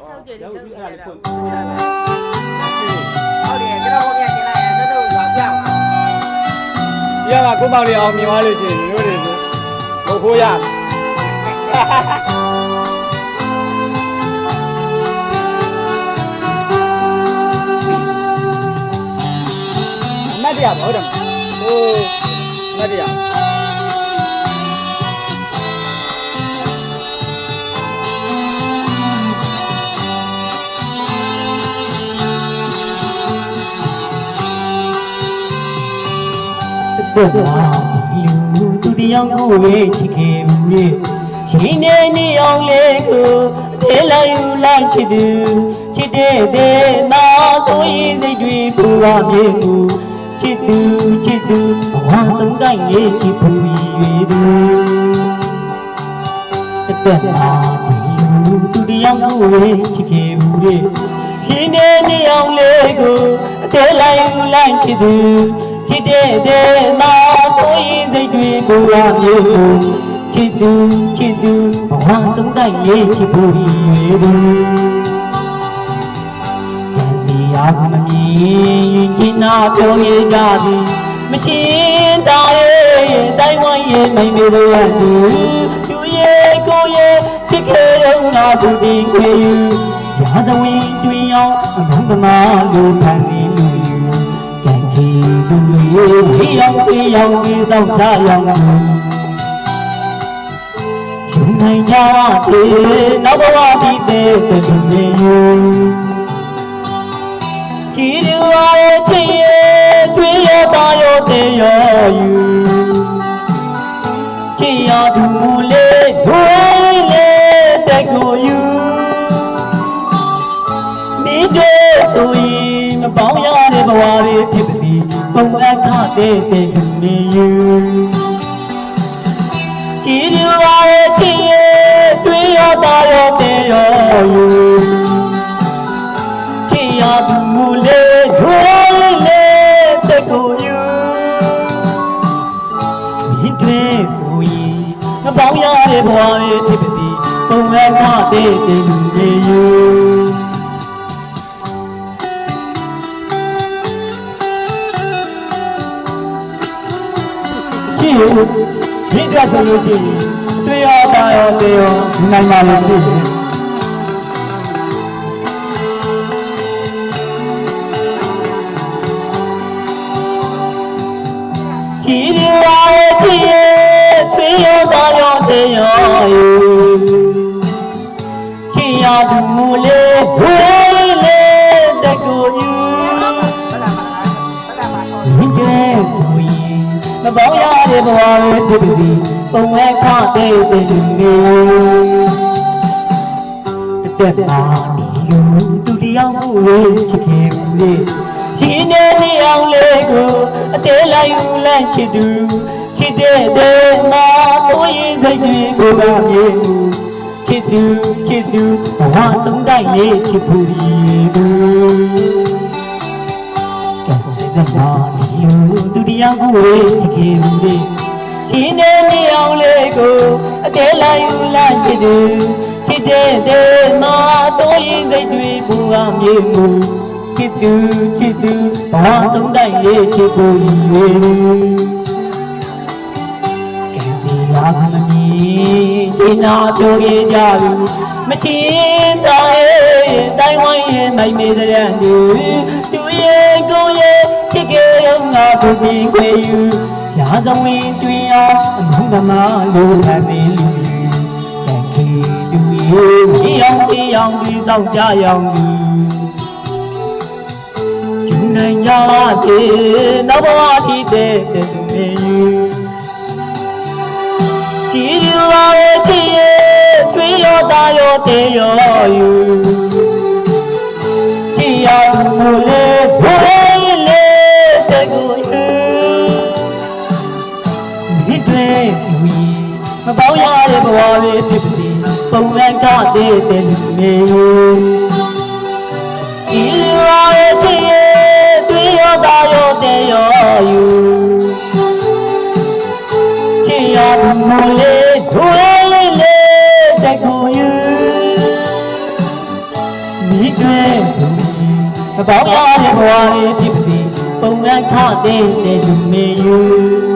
ဆောက်ကြတယ်လောက်ကြတယ်ဟုတ်တယ်ဟုတ်တယ်ကျွန်တော်ဘုရားကျင်လိုက်ရင်သက်သက်သွားပြောင်းဒီကကိုမောင်လေးအောင်မြင်သွားလို့ရှိရင်တို့တွေလို့ခိုးရမတ်ရပါဟုတ်တယ်ဟိုမတ်ရလူသူတရားကိုပဲချစ်ခဲ့ဘူးလေရှင်နေနေအောင်လေးကိုအသေးလိုက်ယူလိုက်ချစ်သူချစ်တဲ့နာဆိုရင်စိတ်တွေပူပါမြေမူချစ်သူဘဝဆုံးတိုင်းလေးချစ်ဖို့ရည်သူတဲ့မှာဒီလူသူတရားကိုပဲချစ်ခဲ့ဘူးလေရှင်နေနေအောင်လေးကိုအသေးလိုက်ယူလိုက်ချစ်သူချစ်တဲ့နာဆိုရင်စိတ်တွေပူပါမြေမူချစ်သူဘဝဆုံးတိုင်းလေးချစ်ဖို့ရည်သူရာမမြင်ကျင်နာပြောရကြပြီမရှင်းတာရဲ့တိုင်းဝိုင်းရဲ့နိုင်မေရတူသူရဲ့ကိုရဲ့ချစ်ခဲ့တော့ငါသူတင်ခွေယူရာဇဝင်တွင်အောင်အမှန်တမာလူဖန်နေလူယူကံခေလူရဲ့ဒီအောင်ဒီစောက်ထားရောက်ယူနိုင်ကြတဲ့နောက်ဘဝဒီတဲ့လူမျိုးချီရဝရဲ့ချစ်ရဲ့တွေ့ရတာရောတဲ့ရောယူချစ်ရသူမူလေးဒွေလေးတက်ကိုယူမိတဲ့ဆိုရင်မပေါင်းရတဲ့ဘဝတွေဖြစ်ပြီပုံအခတဲ့လူနေယူချီရဝရဲ့ချစ်ရဲ့တွေ့ရတာရောတဲ့ရောယူချစ်ရသူမူလေးဒွေလေးတက်ကိုယူမိတဲ့ဆိုရင်မပေါင်းရတဲ့ဘဝတွေဖြစ်ပြီပုံအခတဲ့လူနေယူချစ်မိတဲ့ဆိုလို့ရှိရင်တွေ့ရတာရောတဲ့ရောနိုင်ပါလို့ရှိရင်ချီရဝရဲ့ချစ်ရဲ့တွေ့ရတာရောတဲ့ရောချစ်ရသူမူလေးဝေးလေးတကူယူမိတဲ့ဆိုရင်မပေါင်းရတဲ့ဘဝတွေဖြစ်ပြီးပုံအခတဲ့လူမျိုးတက်ပါဒီလူသူတရားမှုလေးချစ်ခဲ့ဘူးလေရှင်နေနေအောင်လေးကိုအသေးလိုက်ယူလိုက်ချစ်သူချစ်တဲ့နာဆိုရင်စိတ်တွေကိုပါမြေချစ်သူဘဝဆုံးတိုင်းလေးချစ်ဖို့ရည်သူကဲတဲ့မှာဒီလူသူတရားကိုချစ်ခဲ့ဘူးလေရှင်နေနေအောင်လေးကိုအသေးလိုက်ယူလိုက်ချစ်သူချစ်တဲ့နာဆိုရင်စိတ်တွေပူပါမြေချစ်သူဘဝဆုံးတိုင်းလေးချစ်ဖို့ရည်ရွယ်ကဲစီရာမမြင်ကျင်နာပြောရကြပြီမရှင်းတာရဲ့တိုင်းဝိုင်းရဲ့နိုင်မေတဲ့တူသူရဲ့ကိုရဲ့ချစ်ကြတော့ငါသူပြီးခွေယူရာဇဝင်တွင်အောင်အမှုသမားလူထမ်းနေလူကံခေသူရဲ့ဒီအောင်ဒီစောက်ကြရောင်နိုင်ကြတဲ့နောက်ဘဝထိတဲ့သူမေယူကြည်ရပါရဲ့ချစ်ရဲ့တွေ့ရတာရောတဲ့ရောယူချစ်ရမှုလေးဘယ်လေးတကူယူမိတဲ့သူမပေါင်းရတဲ့ဘဝလေးဖြစ်ပြီးပုံအခတဲ့လူမေယူကြည်ရပါရဲ့ချစ်တွေ့ရတာရောတဲ့ရောယူချစ်ရမှုလေးဒွေလေးတက်ကိုယူ တွင်သူမပေါင်းရတဲ့ဘဝလေးဖြစ်ပြီးပုံရန်ခတဲ့လူမေယူ